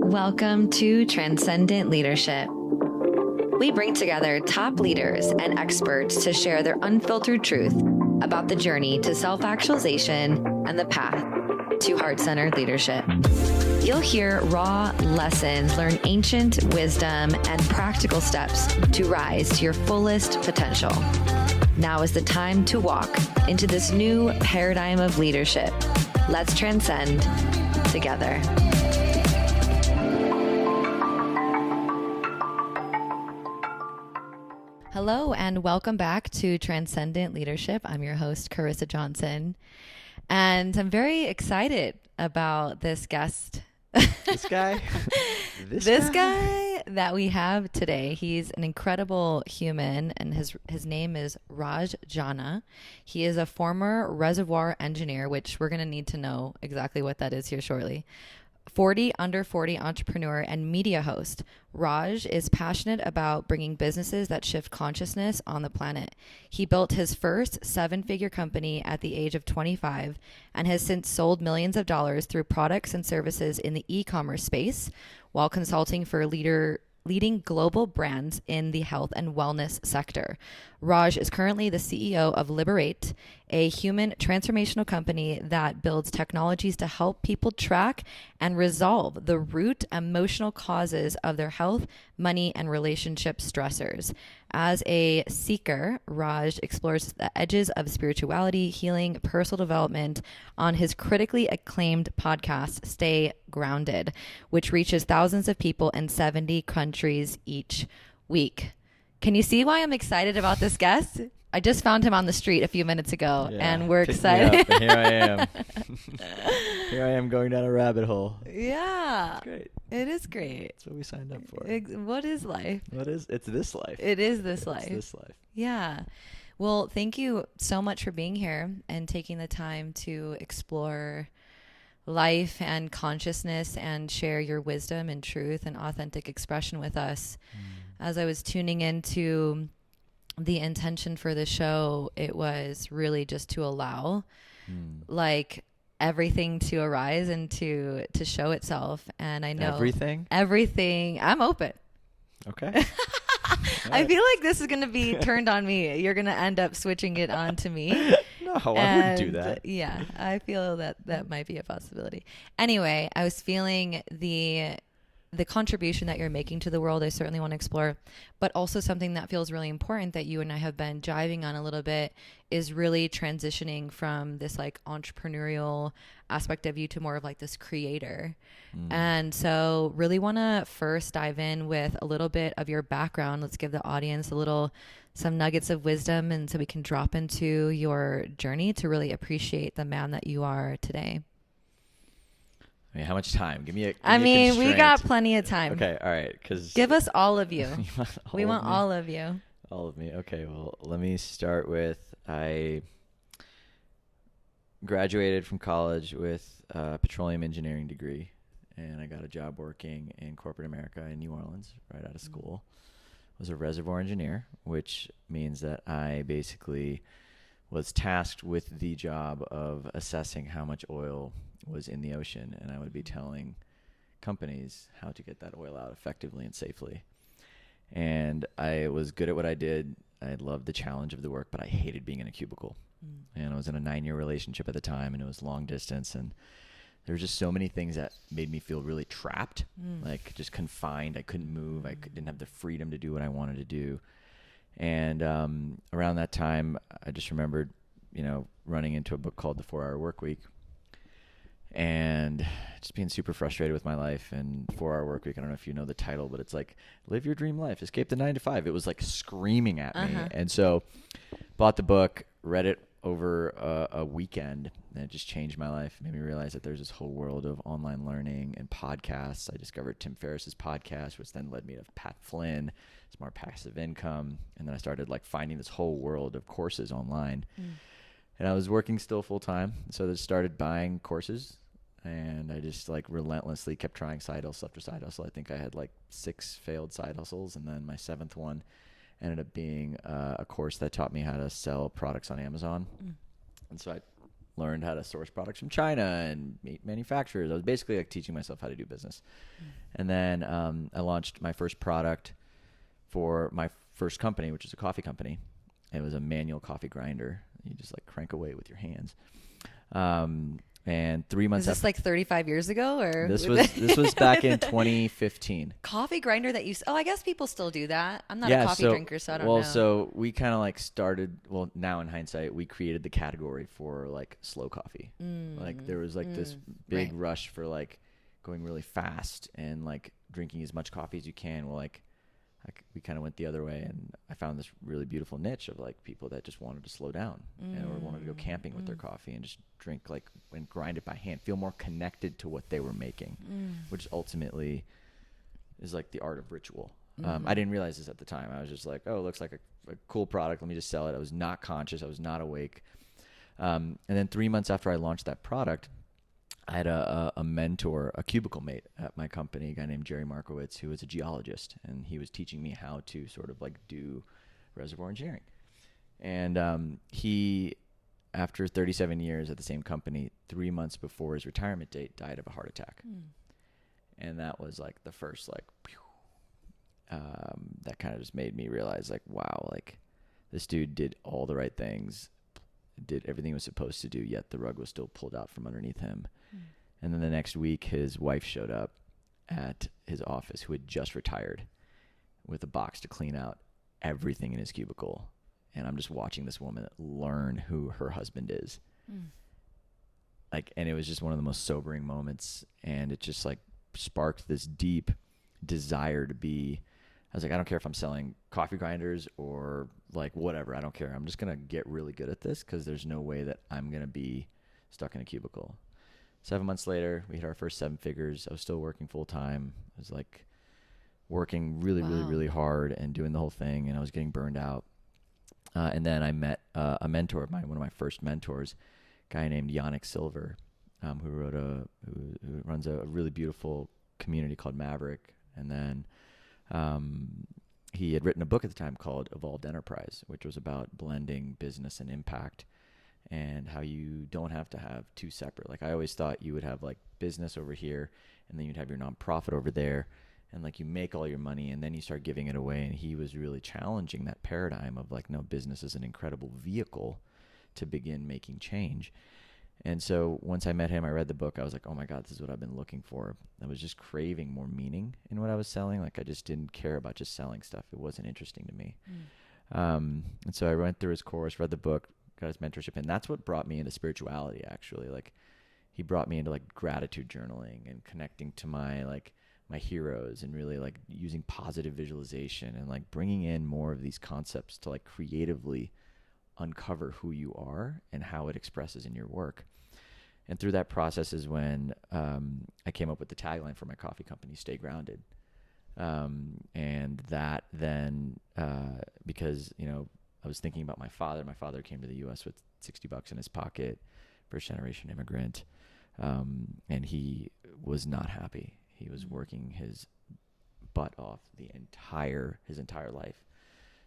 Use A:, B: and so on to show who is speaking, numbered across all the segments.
A: Welcome to Transcendent Leadership. We bring together top leaders and experts to share their unfiltered truth about the journey to self-actualization and the path to heart-centered leadership. You'll hear raw lessons, learn ancient wisdom, and practical steps to rise to your fullest potential. Now is the time to walk into this new paradigm of leadership. Let's transcend together. Hello, and welcome back to Transcendent Leadership. I'm your host, Carissa Johnson, and I'm very excited about this guest.
B: This guy?
A: This guy that we have today. He's an incredible human, and his name is Raj Jana. He is a former reservoir engineer, which we're going to need to know exactly what that is here shortly. 40 under 40 entrepreneur and media host. Raj is passionate about bringing businesses that shift consciousness on the planet. He built his first 7-figure company at the age of 25 and has since sold millions of dollars through products and services in the e-commerce space while consulting for leading global brands in the health and wellness sector. Raj is currently the CEO of Liber8, a human transformational company that builds technologies to help people track and resolve the root emotional causes of their health, money, and relationship stressors. As a seeker, Raj explores the edges of spirituality, healing, personal development on his critically acclaimed podcast, Stay Grounded, which reaches thousands of people in 70 countries each week. Can you see why I'm excited about this guest? I just found him on the street a few minutes ago, and we're excited.
B: And here I am. Here I am going down a rabbit hole.
A: Yeah.
B: It's great.
A: It is great.
B: That's what we signed up for.
A: What is life?
B: It's this life.
A: It is this life.
B: It's this life.
A: Yeah. Well, thank you so much for being here and taking the time to explore life and consciousness and share your wisdom and truth and authentic expression with us. As I was tuning into the intention for the show, it was really just to allow like everything to arise and to show itself. And I know everything I'm open.
B: Okay.
A: I feel like this is going to be turned on me. You're going to end up switching it on to me.
B: No, I wouldn't do that.
A: Yeah, I feel that might be a possibility. Anyway, I was feeling the contribution that you're making to the world. I certainly want to explore, but also something that feels really important that you and I have been jiving on a little bit is really transitioning from this like entrepreneurial aspect of you to more of like this creator. And so really want to first dive in with a little bit of your background. Let's give the audience some nuggets of wisdom, and so we can drop into your journey to really appreciate the man that you are today.
B: I mean, how much time? Give me a
A: we got plenty of time.
B: Okay, all right.
A: Give us all of you. We want
B: me?
A: all of you.
B: All of me. Okay, well, let me start with I graduated from college with a petroleum engineering degree, and I got a job working in corporate America in New Orleans right out of school. I was a reservoir engineer, which means that I basically was tasked with the job of assessing how much oil was in the ocean, and I would be telling companies how to get that oil out effectively and safely. And I was good at what I did. I loved the challenge of the work, but I hated being in a cubicle. And I was in a 9-year relationship at the time, and it was long distance, and there were just so many things that made me feel really trapped, like just confined. I couldn't move. Didn't have the freedom to do what I wanted to do. And around that time, I just remembered, running into a book called The 4-Hour Workweek, and just being super frustrated with my life. And 4-Hour Workweek, I don't know if you know the title, but it's like, live your dream life, escape the 9 to 5. It was like screaming at me. And so bought the book, read it over a weekend, and it just changed my life. It made me realize that there's this whole world of online learning and podcasts. I discovered Tim Ferriss's podcast, which then led me to Pat Flynn, Smart Passive Income. And then I started like finding this whole world of courses online. And I was working still full time. So I just started buying courses, and I just like relentlessly kept trying side hustle after side hustle. I think I had like 6 failed side hustles, and then my 7th one ended up being a course that taught me how to sell products on Amazon. And so I learned how to source products from China and meet manufacturers. I was basically like teaching myself how to do business. And then I launched my first product for my first company, which is a coffee company. It was a manual coffee grinder. You just like crank away with your hands. And 3 months
A: Is this
B: after,
A: like 35 years ago, or
B: this was back in 2015.
A: coffee grinder that you? Oh, I guess people still do that. I'm not a coffee drinker, so I don't know.
B: So we kind of like started. Well, now in hindsight, we created the category for like slow coffee. Like there was like this big rush for like going really fast and like drinking as much coffee as you can. Well, like we kind of went the other way, and I found this really beautiful niche of like people that just wanted to slow down or wanted to go camping with their coffee and just drink like and grind it by hand, feel more connected to what they were making, which ultimately is like the art of ritual. I didn't realize this at the time. I was just like, oh, it looks like a cool product. Let me just sell it. I was not conscious. I was not awake. And then 3 months after I launched that product, I had a mentor, a cubicle mate at my company, a guy named Jerry Markowitz, who was a geologist, and he was teaching me how to sort of like do reservoir engineering. And he, after 37 years at the same company, 3 months before his retirement date, died of a heart attack. And that was like the first like, that kind of just made me realize like, wow, like this dude did all the right things, did everything he was supposed to do, yet the rug was still pulled out from underneath him. And then the next week, his wife showed up at his office, who had just retired, with a box to clean out everything in his cubicle. And I'm just watching this woman learn who her husband is. Like, and it was just one of the most sobering moments. And it just like sparked this deep desire to be, I was like, I don't care if I'm selling coffee grinders or like whatever. I don't care. I'm just going to get really good at this, because there's no way that I'm going to be stuck in a cubicle. 7 months later, we hit our first 7 figures. I was still working full time. I was like working really hard and doing the whole thing, and I was getting burned out. And then I met a mentor of mine, one of my first mentors, a guy named Yannick Silver, who runs a really beautiful community called Maverick. And then he had written a book at the time called Evolved Enterprise, which was about blending business and impact, and how you don't have to have two separate. Like I always thought you would have like business over here, and then you'd have your nonprofit over there, and like you make all your money and then you start giving it away. And he was really challenging that paradigm of like, no, business is an incredible vehicle to begin making change. And so once I met him, I read the book. I was like, oh my God, this is what I've been looking for. I was just craving more meaning in what I was selling. Like I just didn't care about just selling stuff. It wasn't interesting to me. And so I went through his course, read the book, got his mentorship. And that's what brought me into spirituality, actually. Like he brought me into like gratitude journaling and connecting to my heroes, and really like using positive visualization and like bringing in more of these concepts to like creatively uncover who you are and how it expresses in your work. And through that process is when I came up with the tagline for my coffee company, Stay Grounded. And that then, because, you know, I was thinking about my father. My father came to the U.S. with $60 in his pocket, first generation immigrant. And he was not happy. He was working his butt off his entire life,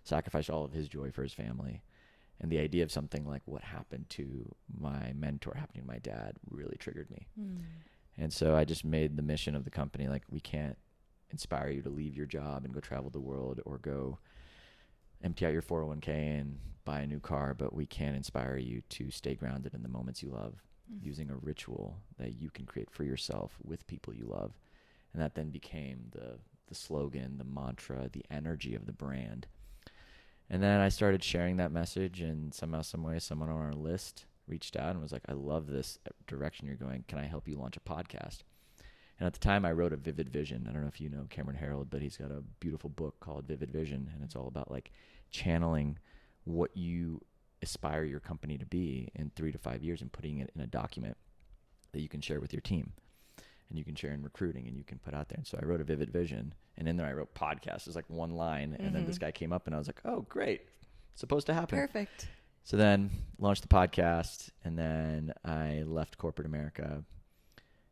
B: sacrificed all of his joy for his family. And the idea of something like what happened to my mentor happening to my dad really triggered me. And so I just made the mission of the company, like, we can't inspire you to leave your job and go travel the world or go empty out your 401k and buy a new car, but we can inspire you to stay grounded in the moments you love, using a ritual that you can create for yourself with people you love. And that then became the slogan, the mantra, the energy of the brand. And then I started sharing that message, and somehow, some way, someone on our list reached out and was like, I love this direction you're going. Can I help you launch a podcast? And at the time, I wrote a Vivid Vision. I don't know if you know Cameron Harold, but he's got a beautiful book called Vivid Vision, and it's all about like channeling what you aspire your company to be in 3 to 5 years and putting it in a document that you can share with your team, and you can share in recruiting, and you can put out there. And so I wrote a Vivid Vision, and in there I wrote podcast. It was like one line, and then this guy came up, and I was like, oh, great. It's supposed to happen.
A: Perfect.
B: So then launched the podcast, and then I left corporate America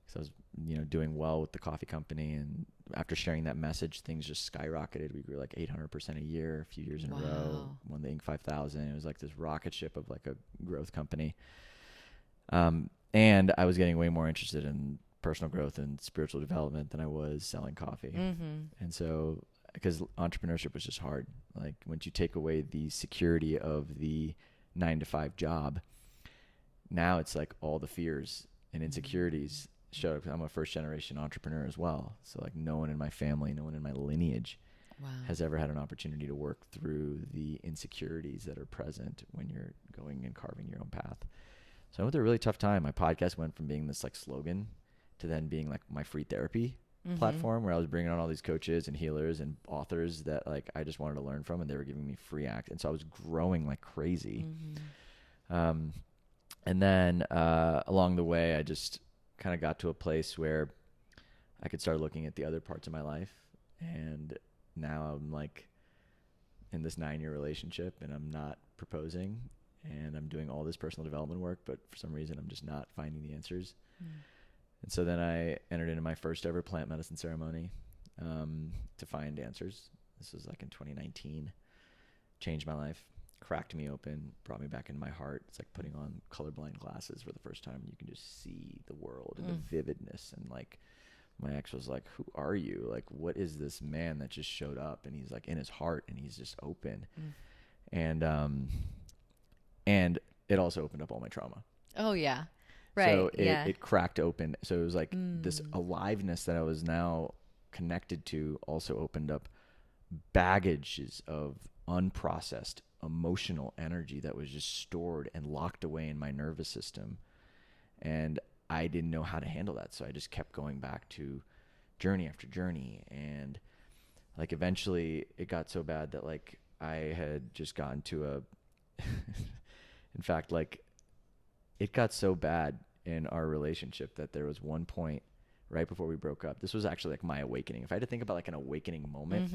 B: because I was, you know, doing well with the coffee company. And after sharing that message, things just skyrocketed. We grew like 800% a year, a few years in a row, won the Inc. 5000. It was like this rocket ship of like a growth company. And I was getting way more interested in personal growth and spiritual development than I was selling coffee. And so, because entrepreneurship was just hard. Like once you take away the security of the 9 to 5 job, now it's like all the fears and insecurities showed up. I'm a first generation entrepreneur as well. So like no one in my family, no one in my lineage has ever had an opportunity to work through the insecurities that are present when you're going and carving your own path. So I went through a really tough time. My podcast went from being this like slogan to then being like my free therapy platform, where I was bringing on all these coaches and healers and authors that like I just wanted to learn from, and they were giving me free act. And so I was growing like crazy. And then along the way, I just kind of got to a place where I could start looking at the other parts of my life. And now I'm like in this 9-year relationship, and I'm not proposing, and I'm doing all this personal development work, but for some reason I'm just not finding the answers. And so then I entered into my first ever plant medicine ceremony to find answers. This was like in 2019. Changed my life, cracked me open, brought me back into my heart. It's like putting on colorblind glasses for the first time. You can just see the world and the vividness. And like my ex was like, who are you? Like, what is this man that just showed up? And he's like in his heart, and he's just open. And it also opened up all my trauma.
A: Oh yeah. Right.
B: So it cracked open. So it was like this aliveness that I was now connected to also opened up baggages of unprocessed emotional energy that was just stored and locked away in my nervous system. And I didn't know how to handle that. So I just kept going back to journey after journey. And like eventually it got so bad that like I had just gotten to in fact, like it got so bad in our relationship that there was one point right before we broke up. This was actually like my awakening. If I had to think about like an awakening moment,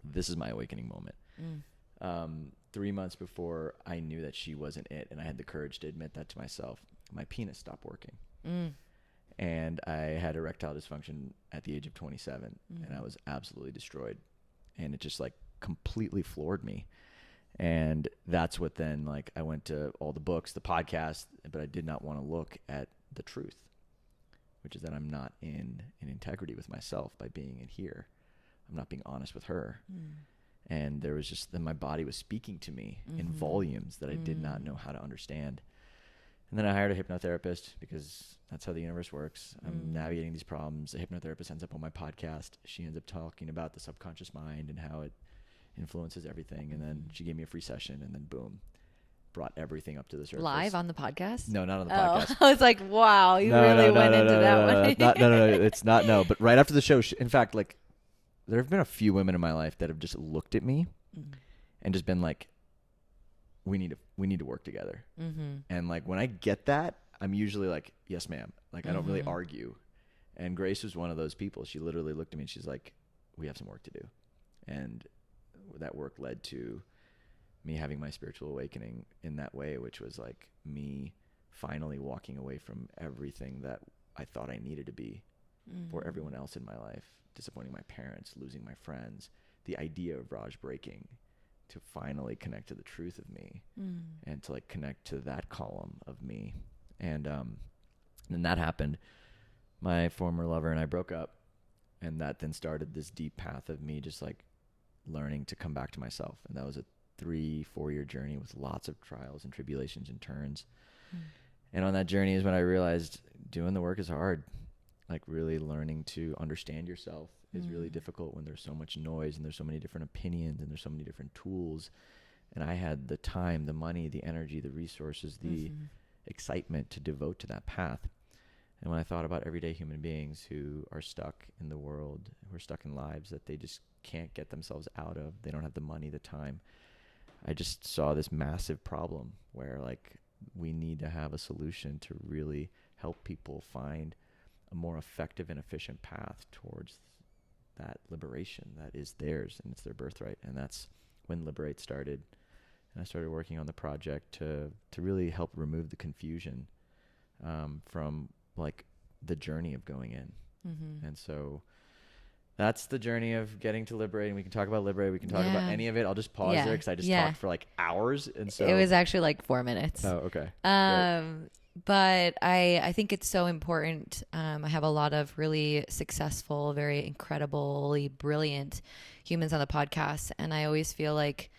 B: this is my awakening moment. 3 months before I knew that she wasn't it, and I had the courage to admit that to myself, my penis stopped working. And I had erectile dysfunction at the age of 27, and I was absolutely destroyed. And it just like completely floored me. And that's what then, like, I went to all the books, the podcast, but I did not want to look at the truth, which is that I'm not in integrity with myself by being in here. I'm not being honest with her. And there was just, then my body was speaking to me in volumes that I did not know how to understand. And then I hired a hypnotherapist because that's how the universe works. I'm navigating these problems. A hypnotherapist ends up on my podcast. She ends up talking about the subconscious mind and how it influences everything. And then she gave me a free session, and then boom, brought everything up to the surface.
A: Live on the podcast?
B: No, not on the podcast.
A: I was like, wow, you really went into that one.
B: No, it's not. No, but right after the show, in fact, like there have been a few women in my life that have just looked at me and just been like, we need to work together. And like when I get that, I'm usually like, yes, ma'am. Like I don't really argue. And Grace was one of those people. She literally looked at me and she's like, we have some work to do. And that work led to me having my spiritual awakening in that way, which was like me finally walking away from everything that I thought I needed to be for everyone else in my life, disappointing my parents, losing my friends, the idea of Raj breaking, to finally connect to the truth of me and to like connect to that column of me. And then that happened. My former lover and I broke up, and that then started this deep path of me just like learning to come back to myself. And that was a 3-4 year journey with lots of trials and tribulations and turns. And on that journey is when I realized doing the work is hard. Like really learning to understand yourself is really difficult when there's so much noise and there's so many different opinions and there's so many different tools. And I had the time, the money, the energy, the resources, the excitement to devote to that path. And when I thought about everyday human beings who are stuck in the world, who are stuck in lives that they just can't get themselves out of, they don't have the money, the time, I just saw this massive problem where like we need to have a solution to really help people find a more effective and efficient path towards that liberation that is theirs, and it's their birthright. And that's when Liber8 started. And I started working on the project to really help remove the confusion from like the journey of going in. And so that's the journey of getting to Liber8. And we can talk about Liber8. We can talk about any of it. I'll just pause there because I just talked for like hours. And so
A: it was actually like 4 minutes.
B: Oh, okay.
A: But I think it's so important. I have a lot of really successful, very incredibly brilliant humans on the podcast. And I always feel like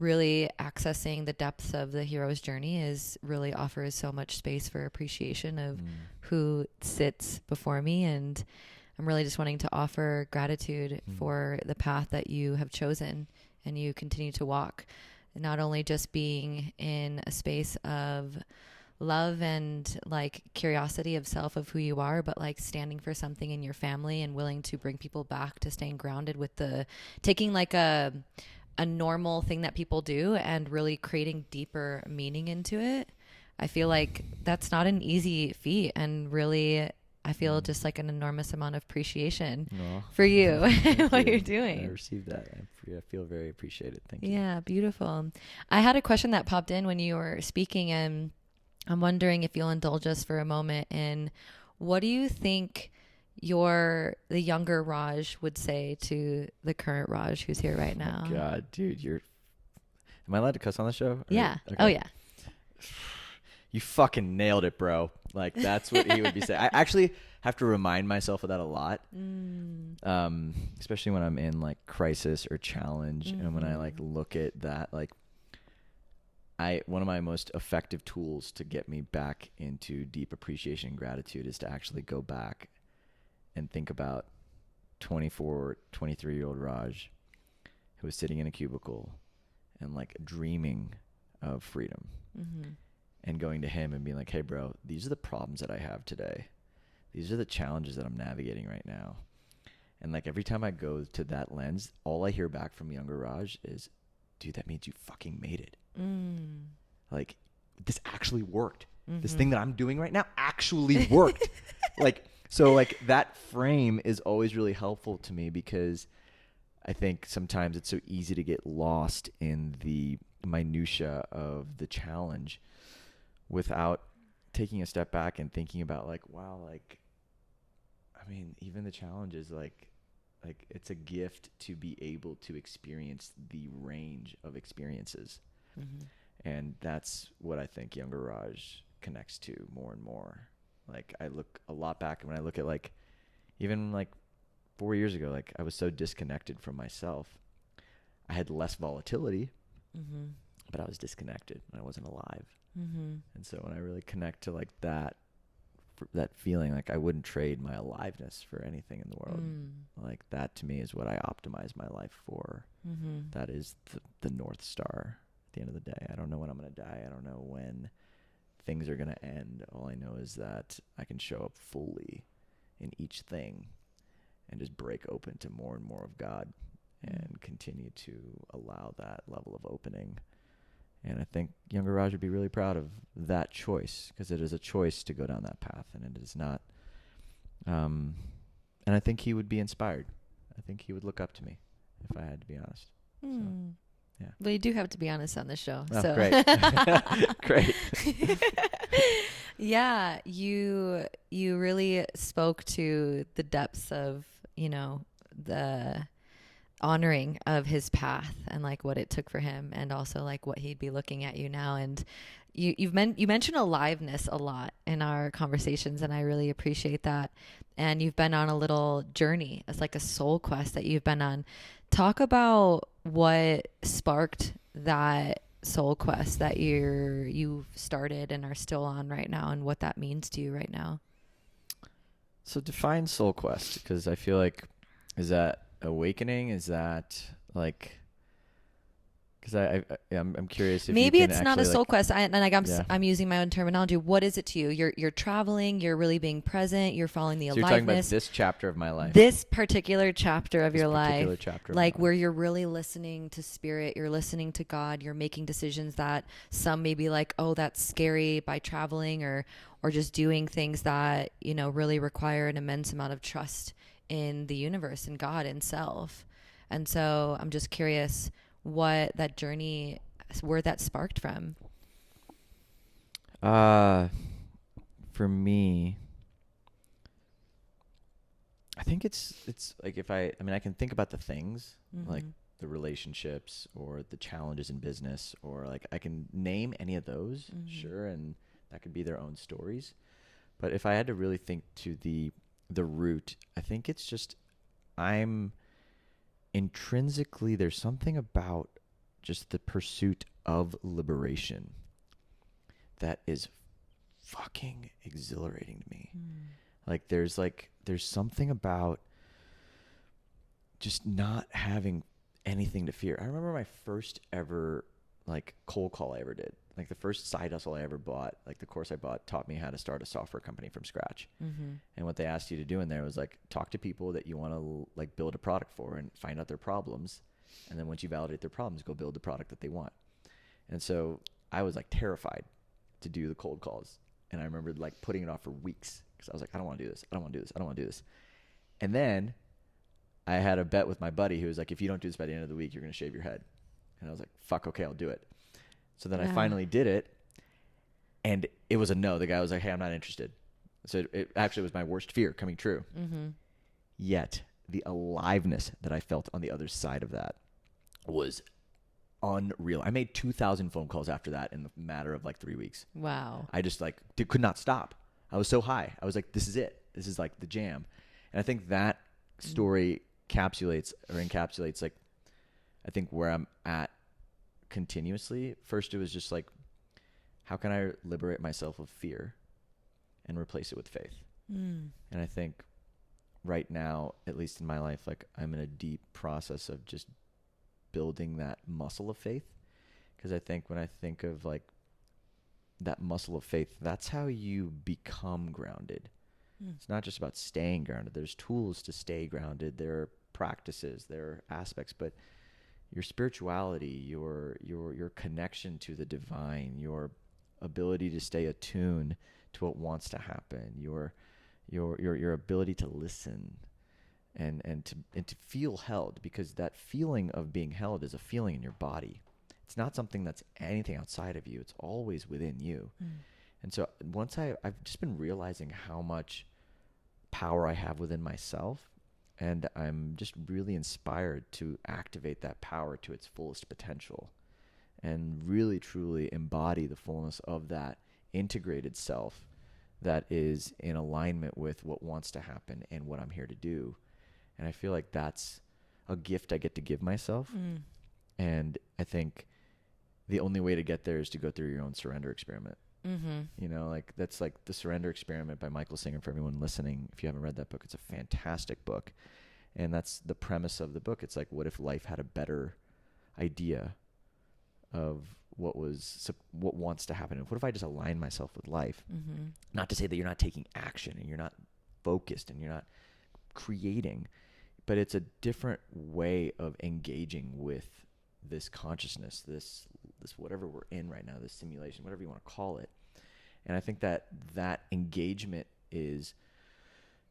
A: really accessing the depths of the hero's journey is really offers so much space for appreciation of who sits before me. And I'm really just wanting to offer gratitude for the path that you have chosen and you continue to walk. Not only just being in a space of love and like curiosity of self of who you are, but like standing for something in your family and willing to bring people back to staying grounded with the taking like a normal thing that people do and really creating deeper meaning into it. I feel like that's not an easy feat, and really I feel just like an enormous amount of appreciation for you what you're doing.
B: I received that. I feel very appreciated. Thank you.
A: Yeah, beautiful. I had a question that popped in when you were speaking, and I'm wondering if you'll indulge us for a moment in what do you think the younger Raj would say to the current Raj who's here right now?
B: Oh God, dude, am I allowed to cuss on the show?
A: Yeah.
B: Okay.
A: Oh yeah.
B: You fucking nailed it, bro. Like that's what he would be saying. I actually have to remind myself of that a lot. Especially when I'm in like crisis or challenge. And when I like look at that, like one of my most effective tools to get me back into deep appreciation and gratitude is to actually go back and think about 24, 23-year-old Raj who was sitting in a cubicle and like dreaming of freedom and going to him and being like, hey bro, these are the problems that I have today. These are the challenges that I'm navigating right now. And like every time I go to that lens, all I hear back from younger Raj is, dude, that means you fucking made it. Like this actually worked. This thing that I'm doing right now actually worked. So that frame is always really helpful to me because I think sometimes it's so easy to get lost in the minutia of the challenge without taking a step back and thinking about like, wow, like, I mean, even the challenges, like it's a gift to be able to experience the range of experiences. And that's what I think younger Raj connects to more and more. Like I look a lot back when I look at like, even like 4 years ago, like I was so disconnected from myself. I had less volatility, but I was disconnected and I wasn't alive. And so when I really connect to like that feeling, like I wouldn't trade my aliveness for anything in the world. Like that to me is what I optimize my life for. That is the North Star at the end of the day. I don't know when I'm going to die. I don't know when things are going to end. All I know is that I can show up fully in each thing and just break open to more and more of God and continue to allow that level of opening. And I think younger Raj would be really proud of that choice because it is a choice to go down that path, and it is not. And I think he would be inspired. I think he would look up to me if I had to be honest. So, yeah.
A: Well, you do have to be honest on the show.
B: Oh,
A: so
B: great. Great.
A: Yeah, you really spoke to the depths of, the honoring of his path and like what it took for him, and also like what he'd be looking at you now. And you mentioned aliveness a lot in our conversations, and I really appreciate that. And you've been on a little journey. It's like a soul quest that you've been on. Talk about what sparked that soul quest that you've started and are still on right now, and what that means to you right now.
B: So define soul quest, because I feel like, is that awakening? Is that like, because I'm curious if
A: maybe
B: you can
A: it's not a soul quest. I'm using my own terminology. What is it to you? You're traveling. You're really being present. You're following the aliveness.
B: You're talking about this chapter of my life.
A: This particular chapter of your life,
B: like
A: where you're really listening to spirit. You're listening to God. You're making decisions that some may be like, oh, that's scary by traveling, or just doing things that really require an immense amount of trust in the universe and God and self. And so I'm just curious what that journey, where that sparked from.
B: For me, I think it's like I can think about the things like the relationships or the challenges in business, or like I can name any of those, sure, and That could be their own stories. But if I had to really think to the root, I think it's just I'm intrinsically, there's something about just the pursuit of liberation that is fucking exhilarating to me. There's something about just not having anything to fear. I remember my first ever cold call I ever did. Like the first side hustle I ever bought, like the course I bought taught me how to start a software company from scratch.
A: Mm-hmm.
B: And what they asked you to do in there was talk to people that you want to build a product for and find out their problems. And then once you validate their problems, go build the product that they want. And so I was terrified to do the cold calls. And I remember putting it off for weeks because I was like, I don't want to do this. I don't want to do this. I don't want to do this. And then I had a bet with my buddy who was like, if you don't do this by the end of the week, you're going to shave your head. And I was like, fuck, okay, I'll do it. So then I finally did it, and it was a no. The guy was like, hey, I'm not interested. So it actually was my worst fear coming true.
A: Mm-hmm.
B: Yet the aliveness that I felt on the other side of that was unreal. I made 2,000 phone calls after that in the matter of 3 weeks.
A: Wow.
B: I just could not stop. I was so high. I was like, this is it. This is the jam. And I think that story encapsulates I think where I'm at continuously. First, it was just how can I liberate myself of fear and replace it with faith? And I think right now, at least in my life, I'm in a deep process of just building that muscle of faith. Because I think when I think of that muscle of faith, that's how you become grounded. It's not just about staying grounded. There's tools to stay grounded. There are practices, there are aspects, but your spirituality, your connection to the divine, your ability to stay attuned to what wants to happen, your ability to listen and to feel held, because that feeling of being held is a feeling in your body. It's not something that's anything outside of you. It's always within you. And so once I've just been realizing how much power I have within myself. And I'm just really inspired to activate that power to its fullest potential and really, truly embody the fullness of that integrated self that is in alignment with what wants to happen and what I'm here to do. And I feel like that's a gift I get to give myself. And I think the only way to get there is to go through your own surrender experiment. Mm-hmm. That's The Surrender Experiment by Michael Singer. For everyone listening, if you haven't read that book, it's a fantastic book. And that's the premise of the book. It's what if life had a better idea of what wants to happen? And what if I just align myself with life? Mm-hmm. Not to say that you're not taking action and you're not focused and you're not creating, but it's a different way of engaging with this consciousness, this whatever we're in right now, this simulation, whatever you want to call it. And I think that engagement is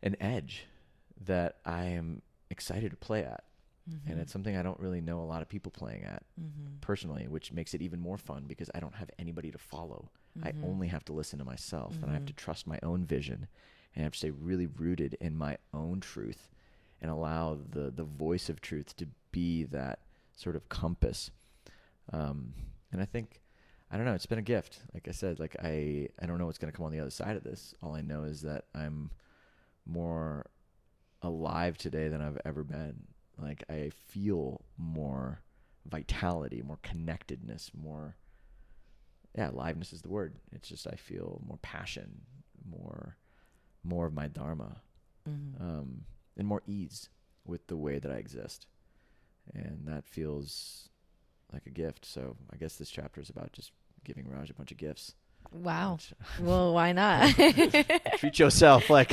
B: an edge that I am excited to play at. Mm-hmm. And it's something I don't really know a lot of people playing at personally, which makes it even more fun because I don't have anybody to follow. I only have to listen to myself and I have to trust my own vision and I have to stay really rooted in my own truth and allow the voice of truth to be that sort of compass. And I think, I don't know, it's been a gift. Like I said, I don't know what's going to come on the other side of this. All I know is that I'm more alive today than I've ever been. I feel more vitality, more connectedness, aliveness is the word. It's just, I feel more passion, more of my dharma, and more ease with the way that I exist. And that feels like a gift. So I guess this chapter is about just giving Raj a bunch of gifts.
A: Wow. Well, why not?
B: Treat yourself
A: Yeah.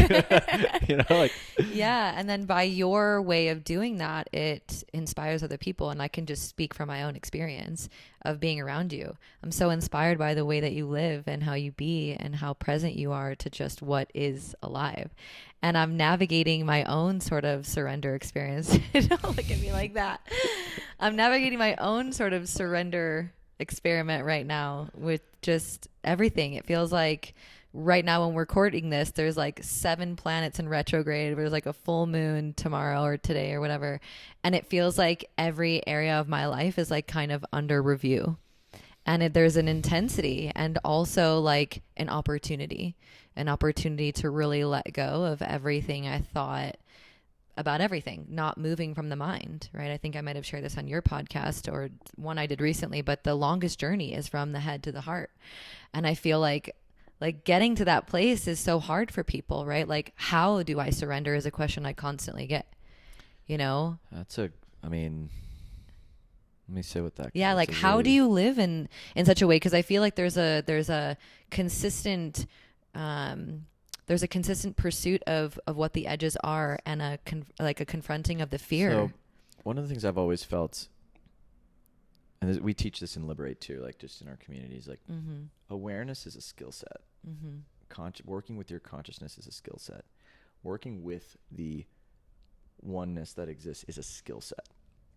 A: And then by your way of doing that, it inspires other people. And I can just speak from my own experience of being around you. I'm so inspired by the way that you live and how you be and how present you are to just what is alive. And I'm navigating my own sort of surrender experience. Don't look at me like that. I'm navigating my own sort of surrender experiment right now with just everything. It feels like right now when we're recording this, there's 7 planets in retrograde. There's a full moon tomorrow or today or whatever. And it feels like every area of my life is kind of under review. and there's an intensity and also like an opportunity to really let go of everything I thought about everything, not moving from the mind, right? I think I might have shared this on your podcast or one I did recently, but the longest journey is from the head to the heart. And I feel like getting to that place is so hard for people, right? Like, how do I surrender is a question I constantly get, you know?
B: I mean, let me sit with that. 'Cause
A: Yeah,
B: that's
A: like
B: a
A: how do
B: really,
A: you live in such a way? Because I feel like there's a consistent um, there's a consistent pursuit of what the edges are, and like a confronting of the
B: so
A: fear.
B: one of the things I've always felt, and we teach this in Liberate too, like just in our communities, like
A: Mm-hmm.
B: awareness is a skill set.
A: Mm-hmm.
B: Working with your consciousness is a skill set. Working with the oneness that exists is a skill set.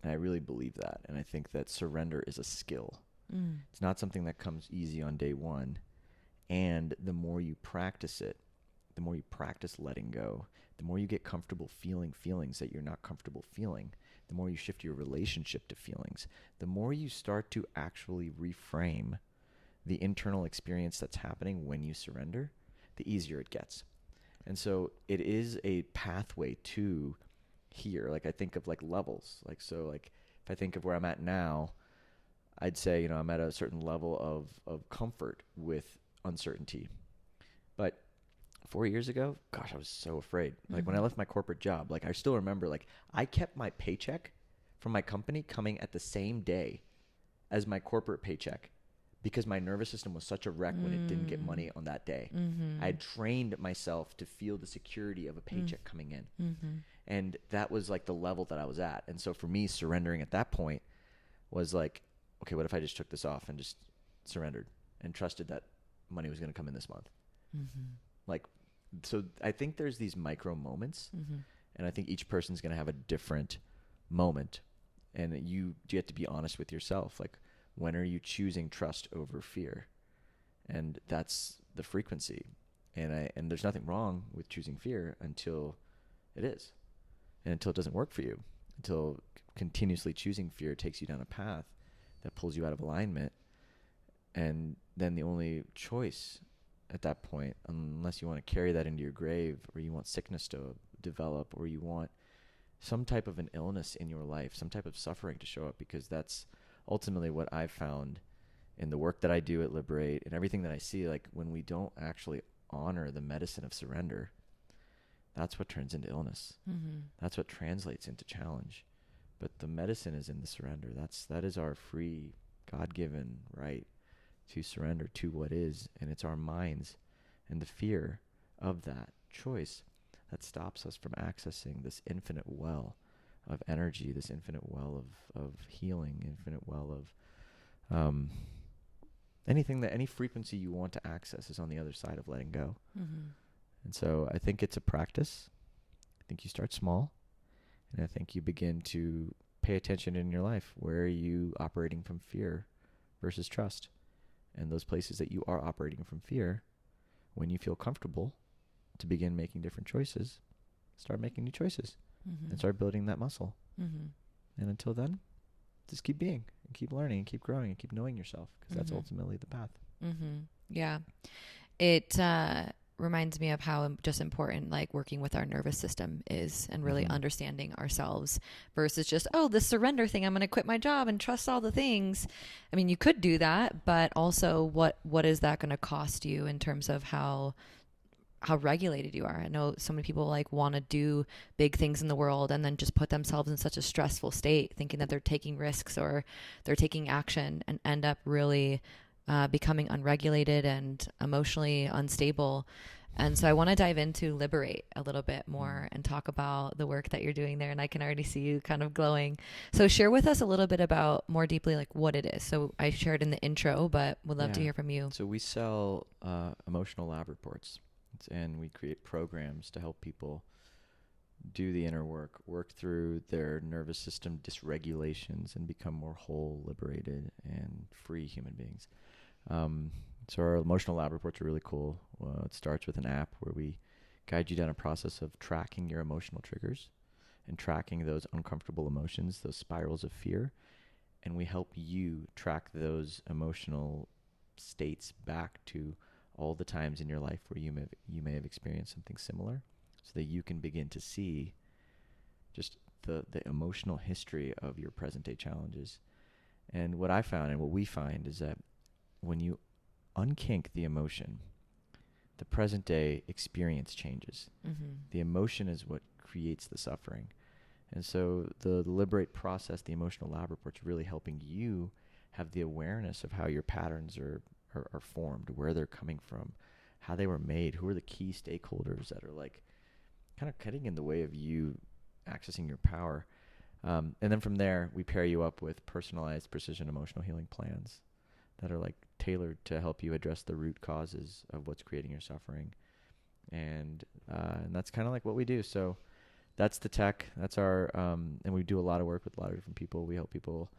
B: And I really believe that. And I think that surrender is a skill.
A: Mm.
B: It's not something that comes easy on day one. And the more you practice it, the more you practice letting go, the more you get comfortable feeling feelings that you're not comfortable feeling, the more you shift your relationship to feelings, the more you start to actually reframe the internal experience that's happening when you surrender, the easier it gets. And so it is a pathway to here. Like I think of like levels. Like if I think of where I'm at now, I'd say, I'm at a certain level of comfort with uncertainty. But 4 years ago, gosh, I was so afraid. Like when I left my corporate job, like I still remember, like I kept my paycheck from my company coming at the same day as my corporate paycheck because my nervous system was such a wreck when it didn't get money on that day.
A: Mm-hmm.
B: I had trained myself to feel the security of a paycheck coming in.
A: Mm-hmm.
B: And that was like the level that I was at. And so for me, surrendering at that point was like, okay, what if I just took this off and just surrendered and trusted that money was going to come in this month?
A: Mm-hmm.
B: Like, so I think there's these micro moments,
A: Mm-hmm.
B: and I think each person's going to have a different moment. And you have to be honest with yourself. Like, when are you choosing trust over fear? And that's the frequency. And there's nothing wrong with choosing fear until it is. And until it doesn't work for you. Until continuously choosing fear takes you down a path that pulls you out of alignment. And then the only choice at that point, unless you want to carry that into your grave, or you want sickness to develop, or you want some type of an illness in your life, some type of suffering to show up, because that's ultimately what I've found in the work that I do at Liberate and everything that I see. Like when we don't actually honor the medicine of surrender, that's what turns into illness.
A: Mm-hmm.
B: That's what translates into challenge. But the medicine is in the surrender. That is our free, God-given right to surrender to what is, and it's our minds and the fear of that choice that stops us from accessing this infinite well of energy, this infinite well of healing, infinite well of any frequency you want to access is on the other side of letting go.
A: Mm-hmm.
B: And so I think it's a practice. I think you start small, and I think you begin to pay attention in your life. Where are you operating from fear versus trust? And those places that you are operating from fear, when you feel comfortable to begin making different choices, start making new choices and start building that muscle.
A: Mm-hmm.
B: And until then, just keep being and keep learning and keep growing and keep knowing yourself, because that's ultimately the path.
A: Mm-hmm. Yeah. It reminds me of how just important like working with our nervous system is, and really understanding ourselves versus just, oh, the surrender thing, I'm going to quit my job and trust all the things. I mean, you could do that, but also what is that going to cost you in terms of how regulated you are? I know so many people like want to do big things in the world and then just put themselves in such a stressful state thinking that they're taking risks or they're taking action, and end up really becoming unregulated and emotionally unstable. And so I want to dive into Liberate a little bit more and talk about the work that you're doing there. And I can already see you kind of glowing. So share with us a little bit about more deeply like what it is. So I shared in the intro, but would love to hear from you.
B: So we sell emotional lab reports, and we create programs to help people do the inner work through their nervous system dysregulations, and become more whole, liberated, and free human beings. So our emotional lab reports are really cool. It starts with an app where we guide you down a process of tracking your emotional triggers and tracking those uncomfortable emotions, those spirals of fear, and we help you track those emotional states back to all the times in your life where you may have experienced something similar, so that you can begin to see just the emotional history of your present day challenges. And what I found and what we find is that when you unkink the emotion, the present day experience changes.
A: Mm-hmm.
B: The emotion is what creates the suffering. And so the Liber8 process, the emotional lab report's really helping you have the awareness of how your patterns are formed, where they're coming from, how they were made, who are the key stakeholders that are like kind of cutting in the way of you accessing your power. And then from there, we pair you up with personalized precision emotional healing plans that are like tailored to help you address the root causes of what's creating your suffering. And that's kind of like what we do. So that's the tech. That's our, and we do a lot of work with a lot of different people. We help people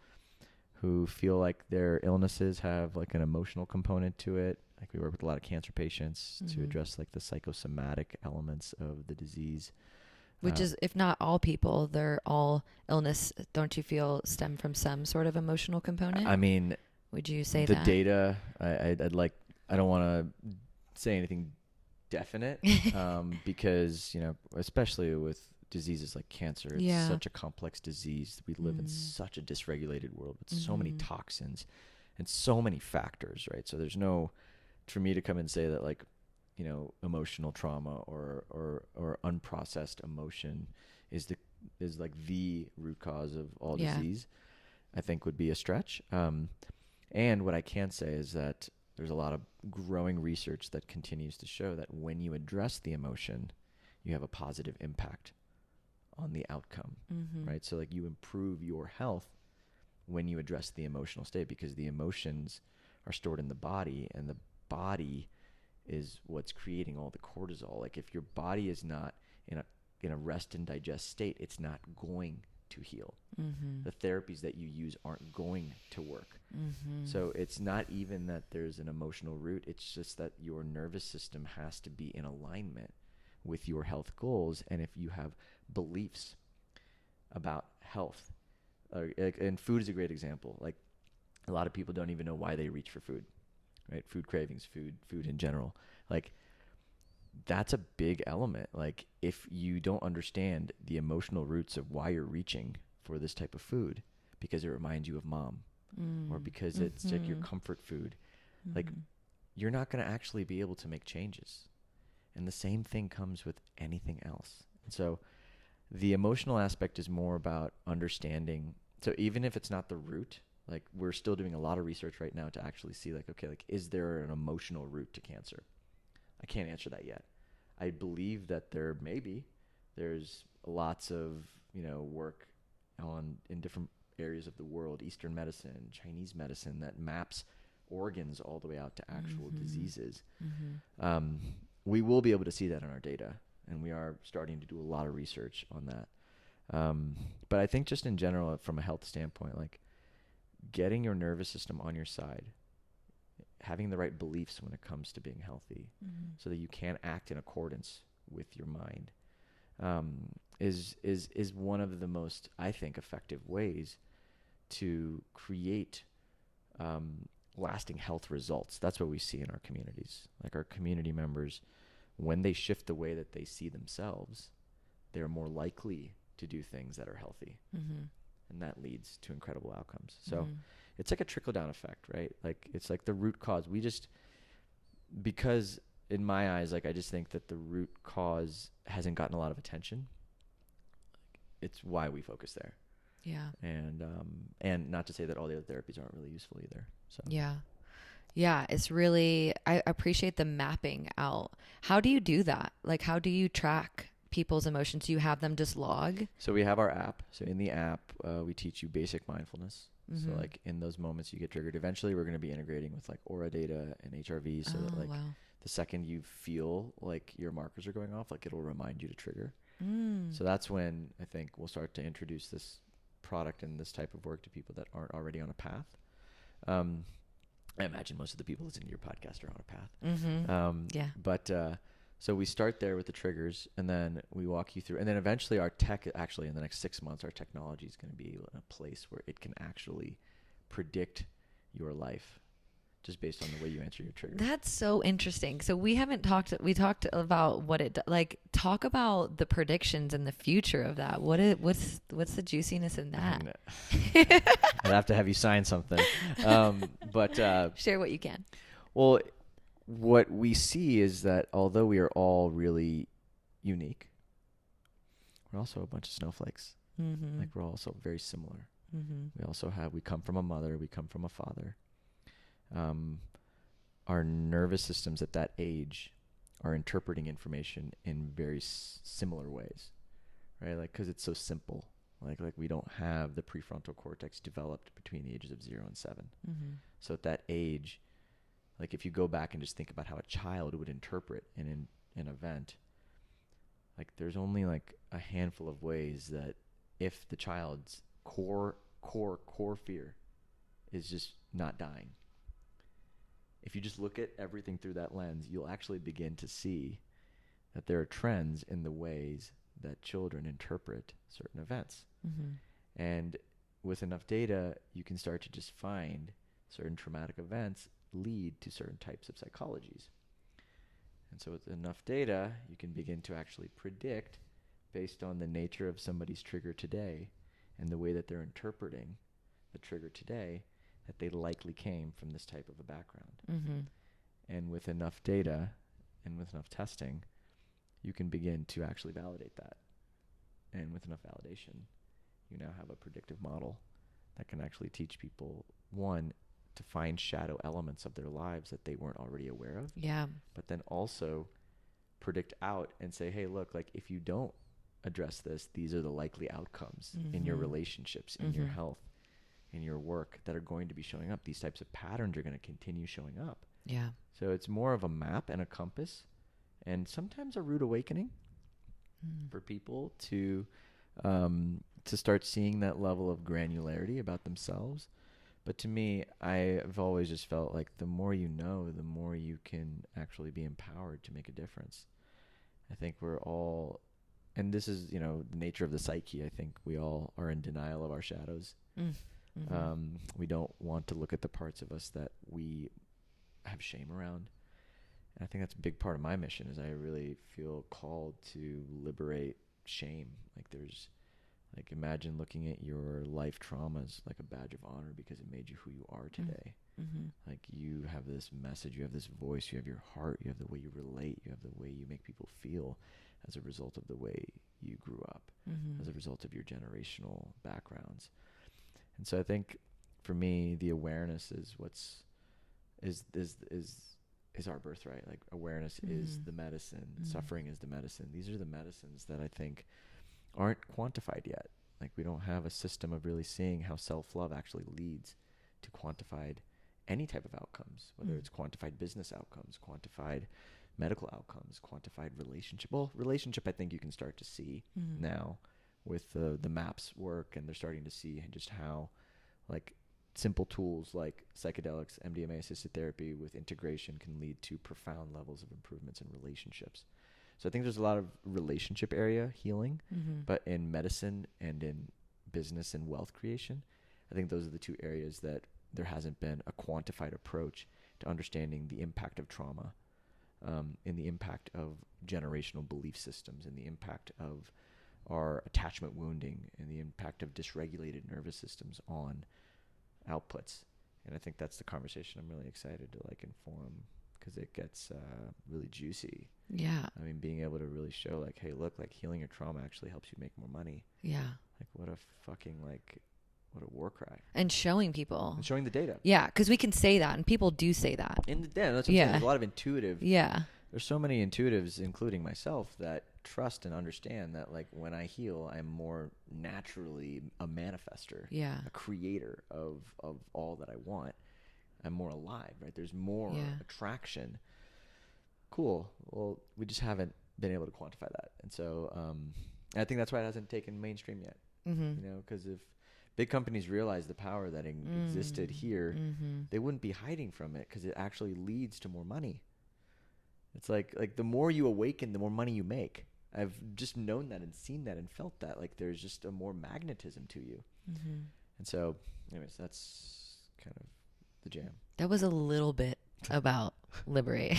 B: who feel like their illnesses have like an emotional component to it. Like we work with a lot of cancer patients to address like the psychosomatic elements of the disease.
A: Which is, if not all people, they're all illness, don't you feel, stem from some sort of emotional component?
B: I mean,
A: would you say
B: the
A: that?
B: data, I'd like, I don't want to say anything definite because, you know, especially with diseases like cancer, it's such a complex disease. We live in such a dysregulated world with so many toxins and so many factors, right? So there's no, for me to come and say that like, you know, emotional trauma or unprocessed emotion is like the root cause of all disease, I think would be a stretch. And what I can say is that there's a lot of growing research that continues to show that when you address the emotion, you have a positive impact on the outcome, right? So like you improve your health when you address the emotional state, because the emotions are stored in the body, and the body is what's creating all the cortisol. Like if your body is not in a rest and digest state, it's not going to heal. The therapies that you use aren't going to work. So it's not even that there's an emotional root. It's just that your nervous system has to be in alignment with your health goals. And if you have beliefs about health, and food is a great example. Like a lot of people don't even know why they reach for food, right? Food cravings, food in general. Like that's a big element. Like if you don't understand the emotional roots of why you're reaching for this type of food, because it reminds you of mom, or because it's like your comfort food, like you're not going to actually be able to make changes. And the same thing comes with anything else. And so the emotional aspect is more about understanding. So even if it's not the root, like we're still doing a lot of research right now to actually see like, okay, like is there an emotional root to cancer? I can't answer that yet. I believe that there's lots of, you know, work in different areas of the world, Eastern medicine, Chinese medicine, that maps organs all the way out to actual diseases. We will be able to see that in our data, and we are starting to do a lot of research on that. But I think just in general, from a health standpoint, like getting your nervous system on your side, having the right beliefs when it comes to being healthy, so that you can act in accordance with your mind, is one of the most, I think, effective ways to create lasting health results. That's what we see in our communities. Like our community members, when they shift the way that they see themselves, they're more likely to do things that are healthy. And that leads to incredible outcomes. So it's like a trickle-down effect, right? Like it's like the root cause. Because in my eyes, like I just think that the root cause hasn't gotten a lot of attention. It's why we focus there.
A: Yeah.
B: And not to say that all the other therapies aren't really useful either. So
A: yeah, it's really, I appreciate the mapping out. How do you do that? Like how do you track people's emotions? Do you have them just log?
B: So we have our app. So in the app, we teach you basic mindfulness. So like in those moments you get triggered, eventually we're going to be integrating with like aura data and HRV, so that like the second you feel like your markers are going off, like it'll remind you to trigger. So that's when I think we'll start to introduce this product and this type of work to people that aren't already on a path. I imagine most of the people listening to your podcast are on a path. But so we start there with the triggers, and then we walk you through, and then eventually our tech, actually in the next 6 months, our technology is going to be in a place where it can actually predict your life just based on the way you answer your trigger.
A: That's so interesting. So we talked about what like talk about the predictions and the future of that. What's the juiciness in that?
B: I'd have to have you sign something. But
A: share what you can.
B: Well, what we see is that although we are all really unique, we're also a bunch of snowflakes.
A: Mm-hmm.
B: Like we're also very similar.
A: Mm-hmm.
B: We come from a mother, we come from a father. Our nervous systems at that age are interpreting information in very similar ways, right? Like, because it's so simple. Like we don't have the prefrontal cortex developed between the ages of 0 and 7.
A: Mm-hmm.
B: So at that age, like if you go back and just think about how a child would interpret an event, like there's only like a handful of ways that if the child's core fear is just not dying, if you just look at everything through that lens, you'll actually begin to see that there are trends in the ways that children interpret certain events.
A: Mm-hmm.
B: And with enough data, you can start to just find certain traumatic events lead to certain types of psychologies. And so with enough data, you can begin to actually predict based on the nature of somebody's trigger today and the way that they're interpreting the trigger today, that they likely came from this type of a background.
A: Mm-hmm.
B: And with enough data and with enough testing, you can begin to actually validate that. And with enough validation, you now have a predictive model that can actually teach people, one, to find shadow elements of their lives that they weren't already aware of.
A: Yeah.
B: But then also predict out and say, hey, look, like if you don't address this, these are the likely outcomes in your relationships, in your health, in your work that are going to be showing up. These types of patterns are going to continue showing up.
A: Yeah.
B: So it's more of a map and a compass and sometimes a rude awakening for people to start seeing that level of granularity about themselves. But to me, I've always just felt like the more you know, the more you can actually be empowered to make a difference. I think we're all, and this is, the nature of the psyche. I think we all are in denial of our shadows.
A: Mm-hmm.
B: We don't want to look at the parts of us that we have shame around. And I think that's a big part of my mission is I really feel called to liberate shame. Like imagine looking at your life traumas like a badge of honor because it made you who you are today.
A: Mm-hmm.
B: Like you have this message, you have this voice, you have your heart, you have the way you relate, you have the way you make people feel as a result of the way you grew up, as a result of your generational backgrounds. And so I think for me, the awareness is is our birthright. Like awareness is the medicine, suffering is the medicine. These are the medicines that I think aren't quantified yet. Like we don't have a system of really seeing how self-love actually leads to quantified any type of outcomes, whether it's quantified business outcomes, quantified medical outcomes, quantified relationship. Well, relationship I think you can start to see now with the MAPS work, and they're starting to see just how like simple tools like psychedelics, MDMA assisted therapy with integration can lead to profound levels of improvements in relationships. So I think there's a lot of relationship area healing, but in medicine and in business and wealth creation, I think those are the two areas that there hasn't been a quantified approach to understanding the impact of trauma, and the impact of generational belief systems, and the impact of our attachment wounding, and the impact of dysregulated nervous systems on outputs. And I think that's the conversation I'm really excited to like inform, because it gets really juicy.
A: Yeah.
B: I mean, being able to really show like, hey, look, like healing your trauma actually helps you make more money.
A: Yeah.
B: Like what a war cry.
A: And showing people.
B: And showing the data.
A: Yeah, because we can say that, and people do say that.
B: In the data, that's what I'm saying. There's a lot of intuitive.
A: Yeah.
B: There's so many intuitives, including myself, that trust and understand that like when I heal, I'm more naturally a manifester.
A: Yeah.
B: A creator of all that I want. I'm more alive, right? There's more attraction. Cool. Well, we just haven't been able to quantify that. And so I think that's why it hasn't taken mainstream yet. Because if big companies realize the power that existed here, they wouldn't be hiding from it, because it actually leads to more money. It's like the more you awaken, the more money you make. I've just known that and seen that and felt that. Like there's just a more magnetism to you. And so, anyways, that's kind of the jam.
A: That was a little bit about Liberate.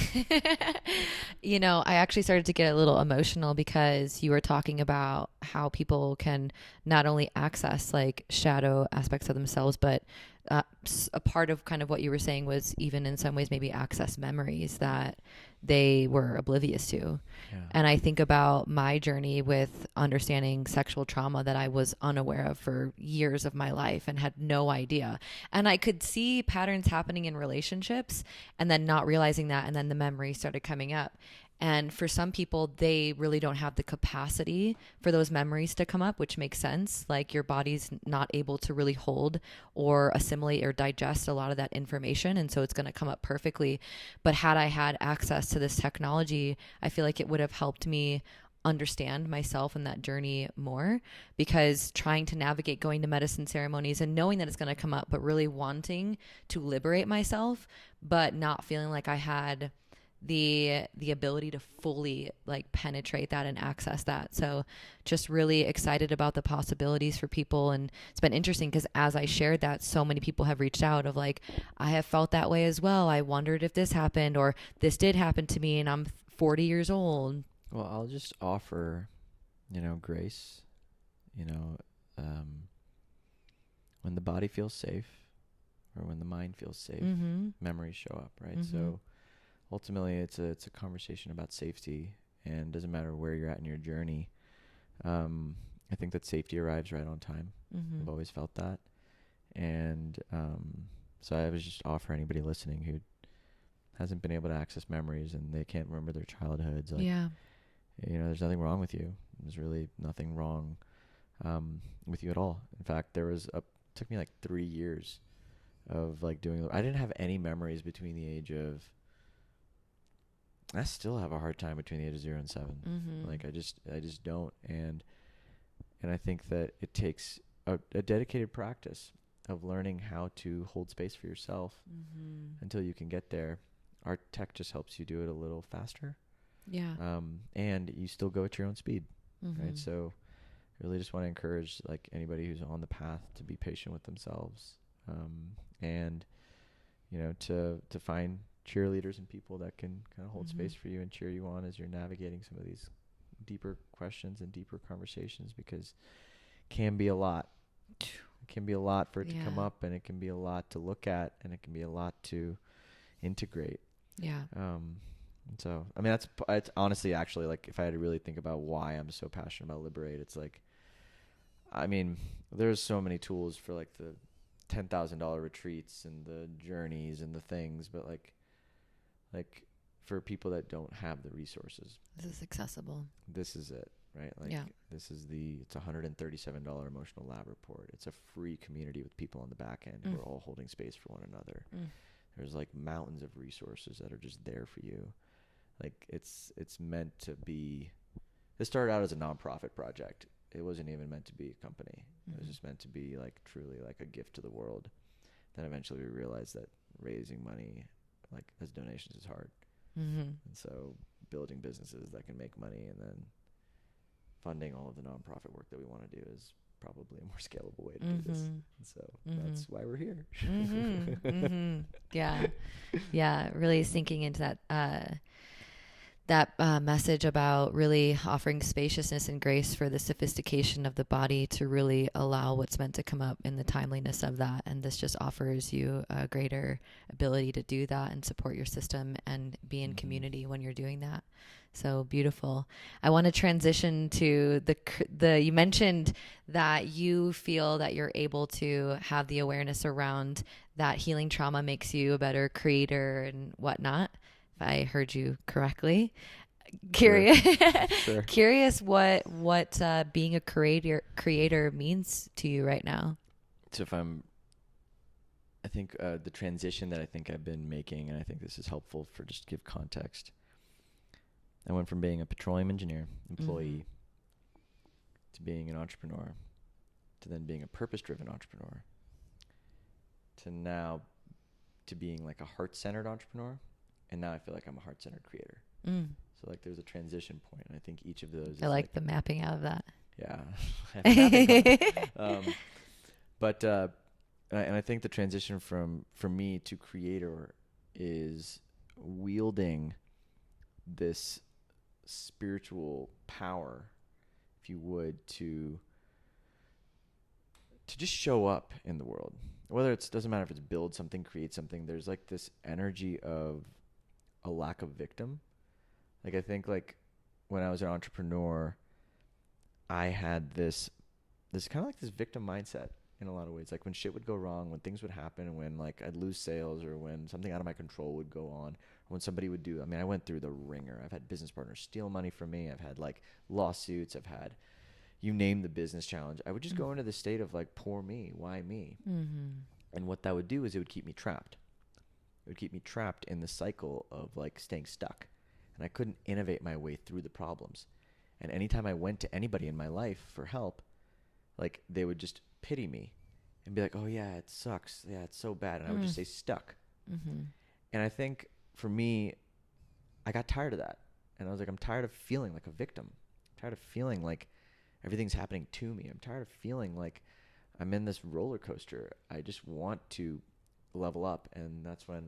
A: I actually started to get a little emotional because you were talking about how people can not only access like shadow aspects of themselves, but a part of kind of what you were saying was even in some ways maybe access memories that they were oblivious to.
B: Yeah.
A: And I think about my journey with understanding sexual trauma that I was unaware of for years of my life and had no idea. And I could see patterns happening in relationships and then not realizing that. And then the memory started coming up. And for some people, they really don't have the capacity for those memories to come up, which makes sense. Like your body's not able to really hold or assimilate or digest a lot of that information. And so it's going to come up perfectly. But had I had access to this technology, I feel like it would have helped me understand myself and that journey more, because trying to navigate going to medicine ceremonies and knowing that it's going to come up, but really wanting to liberate myself, but not feeling like I had the ability to fully like penetrate that and access that. So just really excited about the possibilities for people. And it's been interesting because as I shared that, so many people have reached out of like, I have felt that way as well. I wondered if this happened or this did happen to me and I'm 40 years old.
B: Well, I'll just offer, grace, when the body feels safe or when the mind feels safe, memories show up, right? So ultimately it's a conversation about safety, and it doesn't matter where you're at in your journey. I think that safety arrives right on time. I've always felt that. And so I was just offer anybody listening who hasn't been able to access memories and they can't remember their childhoods. Like, there's nothing wrong with you. There's really nothing wrong with you at all. In fact, took me like 3 years of like I didn't have any memories between the age of, I still have a hard time between the age of 0 and 7. Like I just don't. And I think that it takes a dedicated practice of learning how to hold space for yourself until you can get there. Our tech just helps you do it a little faster.
A: Yeah.
B: And you still go at your own speed, right? So really just want to encourage like anybody who's on the path to be patient with themselves, and, to find cheerleaders and people that can kind of hold space for you and cheer you on as you're navigating some of these deeper questions and deeper conversations, because it can be a lot. It can be a lot for it to come up, and it can be a lot to look at, and it can be a lot to integrate.
A: Yeah.
B: So, I mean, it's honestly actually like if I had to really think about why I'm so passionate about Liber8, it's like, I mean, there's so many tools for like the $10,000 retreats and the journeys and the things, but like for people that don't have the resources,
A: This is accessible.
B: this is it, right? Like it's a $137 emotional lab report. It's a free community with people on the back end who are all holding space for one another. There's like mountains of resources that are just there for you. Like it's meant to be, it started out as a nonprofit project. It wasn't even meant to be a company. It was just meant to be like truly like a gift to the world. Then eventually we realized that raising money like as donations is hard. And so building businesses that can make money and then funding all of the nonprofit work that we want to do is probably a more scalable way to do this. And so that's why we're here.
A: Yeah. Really sinking into that message about really offering spaciousness and grace for the sophistication of the body to really allow what's meant to come up in the timeliness of that. And this just offers you a greater ability to do that and support your system and be in community when you're doing that. So beautiful. I want to transition to you mentioned that you feel that you're able to have the awareness around that healing trauma makes you a better creator and whatnot. If I heard you correctly. Curious,
B: Sure.
A: Curious what being a creator means to you right now.
B: So I think the transition that I think I've been making, and I think this is helpful for just to give context. I went from being a petroleum engineer employee to being an entrepreneur, to then being a purpose-driven entrepreneur, to now to being like a heart-centered entrepreneur, and now I feel like I'm a heart-centered creator. So like there's a transition point, and I think each of those.
A: I like the mapping out of that.
B: Yeah. But and I think the transition for me to creator is wielding this spiritual power, if you would, to just show up in the world. Whether it's, doesn't matter if it's build something, create something, there's like this energy of a lack of victim. Like, I think like when I was an entrepreneur, I had this kind of like this victim mindset in a lot of ways. Like when shit would go wrong, when things would happen, when like I'd lose sales, or when something out of my control would go on, or when somebody would do, I mean, I went through the ringer. I've had business partners steal money from me. I've had like lawsuits. I've had, you name the business challenge. I would just go into the state of like, poor me, why me?
A: Mm-hmm.
B: And what that would do is it would keep me trapped. It would keep me trapped in the cycle of like staying stuck. And I couldn't innovate my way through the problems. And anytime I went to anybody in my life for help, like they would just pity me and be like, oh yeah, it sucks. Yeah, it's so bad. And I would just stay stuck.
A: Mm-hmm.
B: And I think for me, I got tired of that. And I was like, I'm tired of feeling like a victim. I'm tired of feeling like everything's happening to me. I'm tired of feeling like I'm in this roller coaster. I just want to level up. And that's when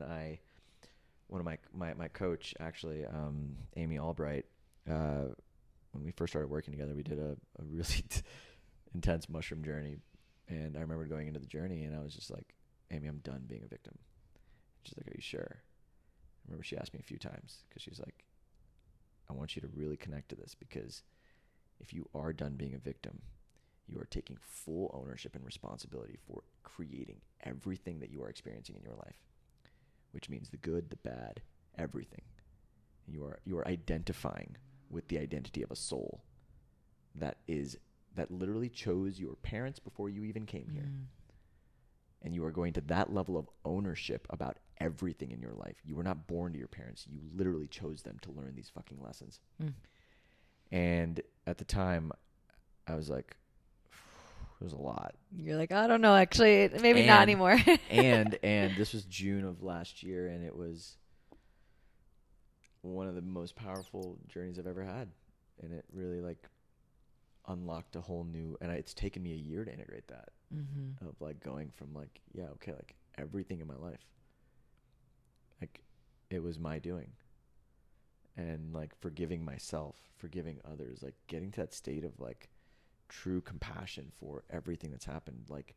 B: one of my coach, actually, Amy Albright, when we first started working together, we did a really intense mushroom journey. And I remember going into the journey and I was just like, Amy, I'm done being a victim. She's like, are you sure? I remember she asked me a few times because she's like, I want you to really connect to this, because if you are done being a victim, you are taking full ownership and responsibility for creating everything that you are experiencing in your life, which means the good, the bad, everything. You are identifying with the identity of a soul that literally chose your parents before you even came here. And you are going to that level of ownership about everything in your life. You were not born to your parents. You literally chose them to learn these fucking lessons. And at the time, I was like, it was a lot.
A: You're like, I don't know, actually, maybe not anymore.
B: and this was June of last year, and it was one of the most powerful journeys I've ever had. And it really like unlocked a whole new, and it's taken me a year to integrate that, of like going from like, yeah, okay, like everything in my life, like it was my doing, and like forgiving myself, forgiving others, like getting to that state of like true compassion for everything that's happened. Like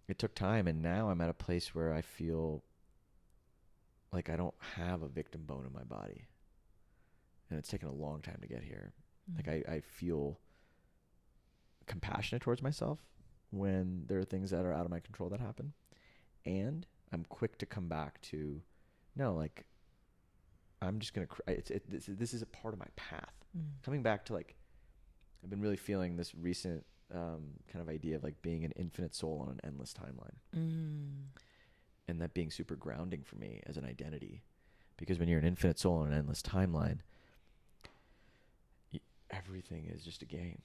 B: it took time, and now I'm at a place where I feel like I don't have a victim bone in my body, and it's taken a long time to get here. Like I feel compassionate towards myself when there are things that are out of my control that happen. And I'm quick to come back to, no, like I'm just going to, this is a part of my path. Coming back to like, I've been really feeling this recent kind of idea of like being an infinite soul on an endless timeline. And that being super grounding for me as an identity. Because when you're an infinite soul on an endless timeline, everything is just a game.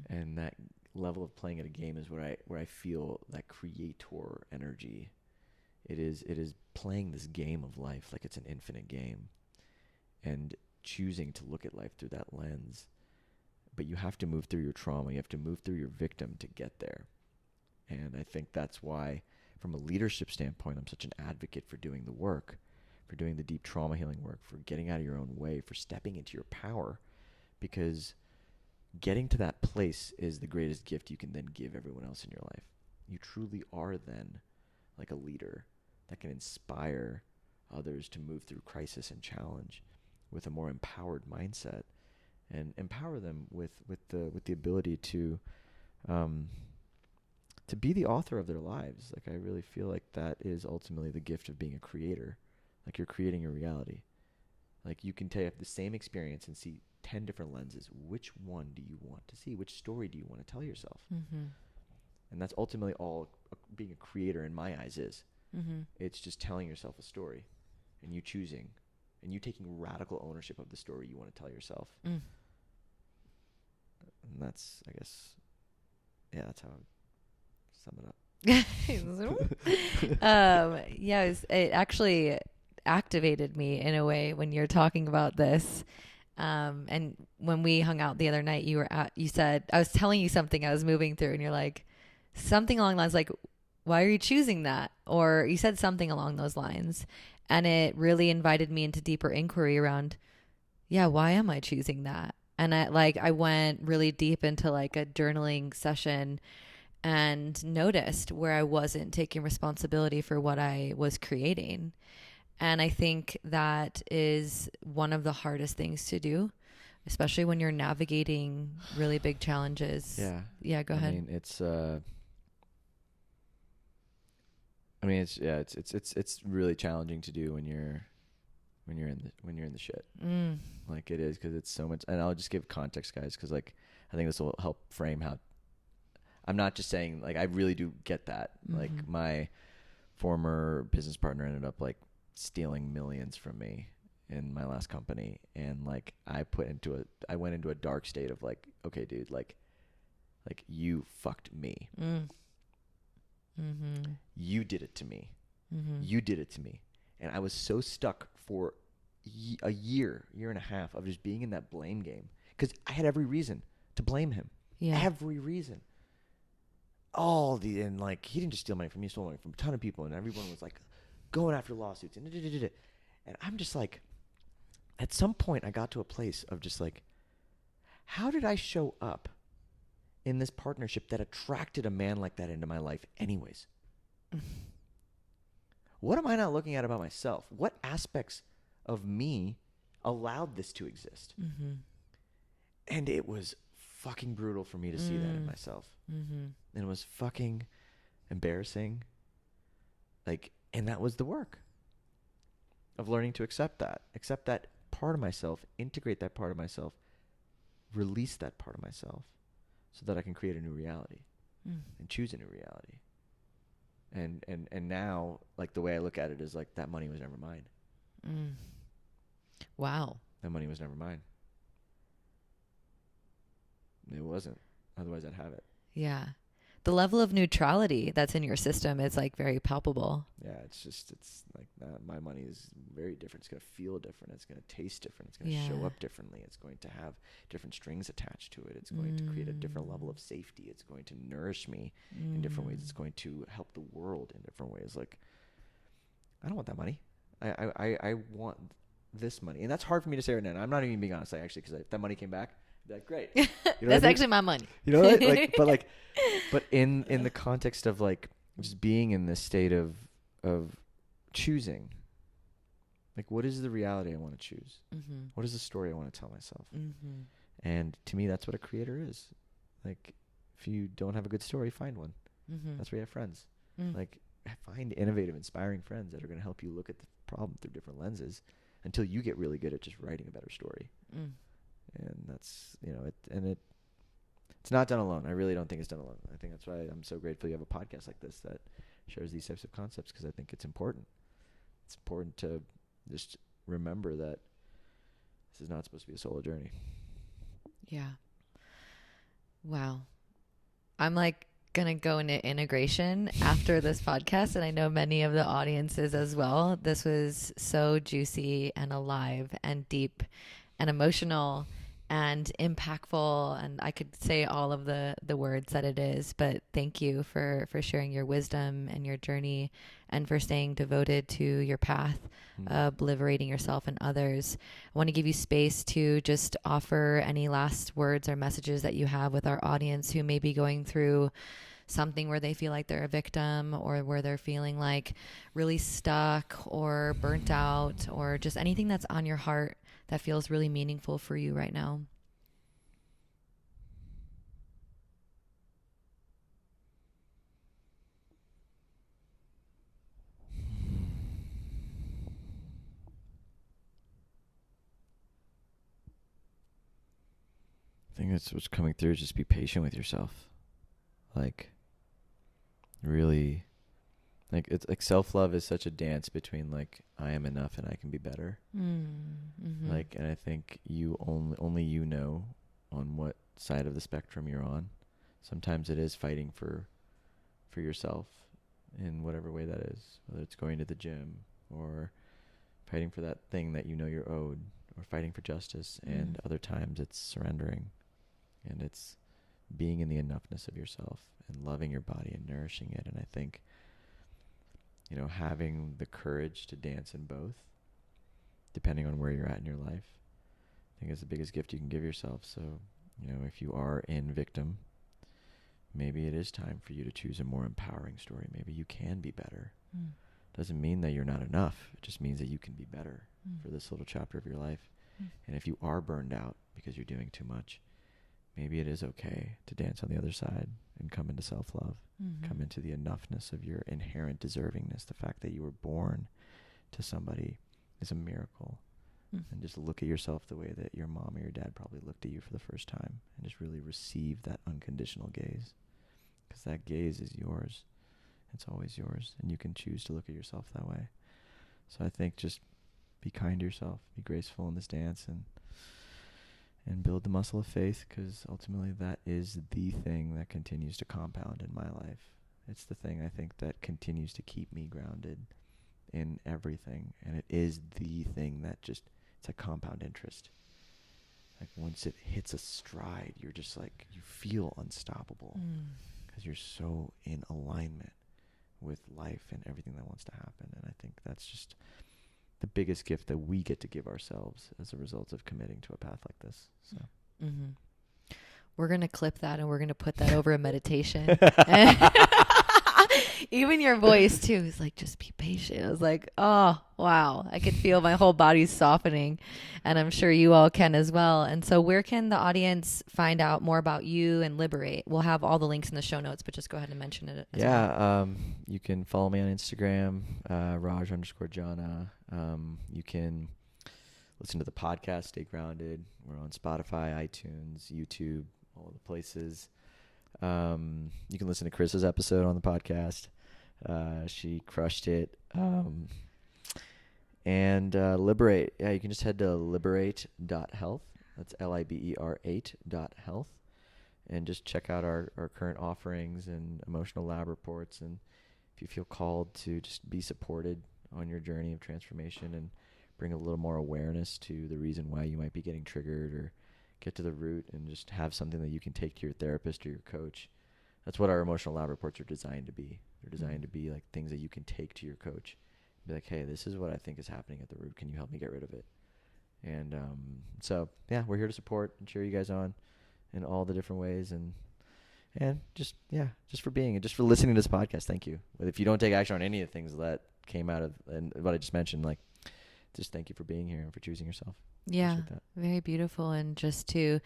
B: And that level of playing at a game is where I feel that creator energy. It is playing this game of life like it's an infinite game, and choosing to look at life through that lens. But you have to move through your trauma. You have to move through your victim to get there. And I think that's why, from a leadership standpoint, I'm such an advocate for doing the work, for doing the deep trauma healing work, for getting out of your own way, for stepping into your power. Because getting to that place is the greatest gift you can then give everyone else in your life. You truly are then like a leader that can inspire others to move through crisis and challenge with a more empowered mindset, and empower them with the ability to be the author of their lives. Like I really feel like that is ultimately the gift of being a creator. Like you're creating your reality. Like you can take the same experience and see 10 different lenses. Which one do you want to see? Which story do you want to tell yourself? And that's ultimately all being a creator in my eyes is. It's just telling yourself a story, and you choosing, and you taking radical ownership of the story you want to tell yourself. And that's, I guess, yeah, that's how I sum it up.
A: Yeah, it actually activated me in a way when you're talking about this. And when we hung out the other night, you said, I was telling you something I was moving through, and you're like, something along the lines like, why are you choosing that? Or you said something along those lines. And it really invited me into deeper inquiry around, yeah, why am I choosing that? And I went really deep into like a journaling session and noticed where I wasn't taking responsibility for what I was creating. And I think that is one of the hardest things to do, especially when you're navigating really big challenges.
B: Yeah.
A: Yeah, go
B: I
A: ahead.
B: mean, it's really challenging to do when you're in the shit.
A: Mm.
B: Like it is, because it's so much. And I'll just give context, guys, because like I think this will help frame how. I'm not just saying, like, I really do get that.
A: Mm-hmm.
B: Like my former business partner ended up like stealing millions from me in my last company, and like I went into a dark state of like, okay, dude, like you fucked me.
A: Mm. Mm-hmm.
B: You did it to me.
A: Mm-hmm.
B: You did it to me. And I was so stuck for a year and a half of just being in that blame game, because I had every reason to blame him.
A: Yeah.
B: Every reason. And like, he didn't just steal money from me, he stole money from a ton of people, and everyone was like going after lawsuits and I'm just like, at some point I got to a place of just like, how did I show up in this partnership that attracted a man like that into my life anyways? What am I not looking at about myself? What aspects of me allowed this to exist?
A: Mm-hmm.
B: And it was fucking brutal for me to see that in myself.
A: Mm-hmm.
B: And it was fucking embarrassing. Like, and that was the work of learning to accept that part of myself, integrate that part of myself, release that part of myself, so that I can create a new reality and choose a new reality. And now, like, the way I look at it is like, that money was never mine.
A: Mm. Wow.
B: That money was never mine. It wasn't. Otherwise, I'd have it.
A: Yeah. The level of neutrality that's in your system is like very palpable.
B: Yeah, it's like that. My money is very different. It's going to feel different. It's going to taste different. It's going to show up differently. It's going to have different strings attached to it. It's going to create a different level of safety. It's going to nourish me in different ways. It's going to help the world in different ways. Like, I don't want that money. I want this money. And that's hard for me to say right now. And I'm not even being honest, actually, because if that money came back, I'd be like, great. You know
A: That's actually my money.
B: You know what? But in the context of like just being in this state of choosing, like, what is the reality I want to choose?
A: Mm-hmm.
B: What is the story I want to tell myself?
A: Mm-hmm.
B: And to me, that's what a creator is. Like, if you don't have a good story, find one.
A: Mm-hmm.
B: That's where you have friends.
A: Mm.
B: Like, find innovative, inspiring friends that are going to help you look at the problem through different lenses until you get really good at just writing a better story.
A: Mm.
B: And that's, it's not done alone. I really don't think it's done alone. I think that's why I'm so grateful you have a podcast like this that shares these types of concepts, because I think it's important. It's important to just remember that this is not supposed to be a solo journey.
A: Yeah. Wow. I'm like going to go into integration after this podcast, and I know many of the audiences as well. This was so juicy and alive and deep and emotional and impactful, and I could say all of the words that it is, but thank you for sharing your wisdom and your journey, and for staying devoted to your path of liberating yourself and others. I want to give you space to just offer any last words or messages that you have with our audience who may be going through something where they feel like they're a victim, or where they're feeling like really stuck or burnt out, or just anything that's on your heart that feels really meaningful for you right now.
B: I think that's what's coming through. Just be patient with yourself. Like, really, like, it's like self-love is such a dance between like, I am enough and I can be better.
A: Mm-hmm.
B: Like, and I think you only you know on what side of the spectrum you're on. Sometimes it is fighting for yourself in whatever way that is, whether it's going to the gym or fighting for that thing that you know you're owed, or fighting for justice. And other times it's surrendering, and it's being in the enoughness of yourself and loving your body and nourishing it. And I think, you know, having the courage to dance in both, depending on where you're at in your life, I think is the biggest gift you can give yourself. So, you know, if you are in victim, maybe it is time for you to choose a more empowering story. Maybe you can be better. Doesn't mean that you're not enough. It just means that you can be better for this little chapter of your life. And if you are burned out because you're doing too much, maybe it is okay to dance on the other side and come into self-love, come into the enoughness of your inherent deservingness. The fact that you were born to somebody is a miracle. And just look at yourself the way that your mom or your dad probably looked at you for the first time, and just really receive that unconditional gaze, because that gaze is yours. It's always yours, and you can choose to look at yourself that way. So I think just be kind to yourself, be graceful in this dance, and build the muscle of faith, because ultimately that is the thing that continues to compound in my life. It's the thing I think that continues to keep me grounded in everything, and it is the thing that just, it's a compound interest. Like once it hits a stride, you're just like, you feel unstoppable because you're so in alignment with life and everything that wants to happen. And I think that's just the biggest gift that we get to give ourselves as a result of committing to a path like this. So
A: we're going to clip that and we're going to put that over a meditation. Even your voice too is like, just be patient. I was like, oh, wow. I could feel my whole body softening, and I'm sure you all can as well. And so where can the audience find out more about you and Liber8? We'll have all the links in the show notes, but just go ahead and mention it as well.
B: You can follow me on Instagram, Raj_Jana. You can listen to the podcast, Stay Grounded. We're on Spotify, iTunes, YouTube, all the places. You can listen to Chris's episode on the podcast. She crushed it. And Liber8. Yeah, you can just head to liber8.health. That's Liber8.health. And just check out our current offerings and emotional lab reports. And if you feel called to just be supported on your journey of transformation and bring a little more awareness to the reason why you might be getting triggered, or get to the root and just have something that you can take to your therapist or your coach. That's what our emotional lab reports are designed to be. They're designed to be like things that you can take to your coach. Be like, hey, this is what I think is happening at the root. Can you help me get rid of it? And so, yeah, we're here to support and cheer you guys on in all the different ways. And just for being and just for listening to this podcast. Thank you. If you don't take action on any of the things that came out of and what I just mentioned, like, just thank you for being here and for choosing yourself.
A: Yeah, very beautiful. And just to,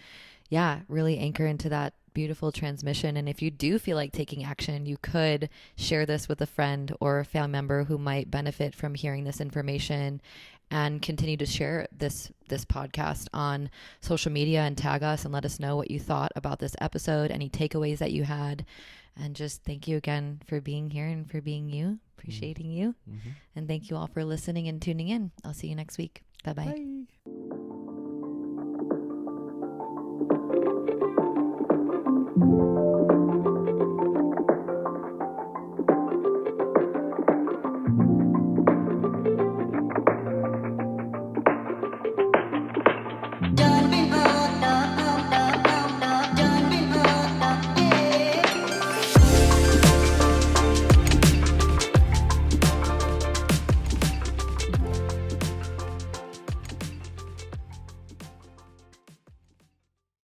A: really anchor into that beautiful transmission. And if you do feel like taking action, you could share this with a friend or a family member who might benefit from hearing this information, and continue to share this podcast on social media and tag us and let us know what you thought about this episode, any takeaways that you had. And just thank you again for being here and for being you, appreciating you. And thank you all for listening and tuning in. I'll see you next week. Bye-bye.
B: Bye.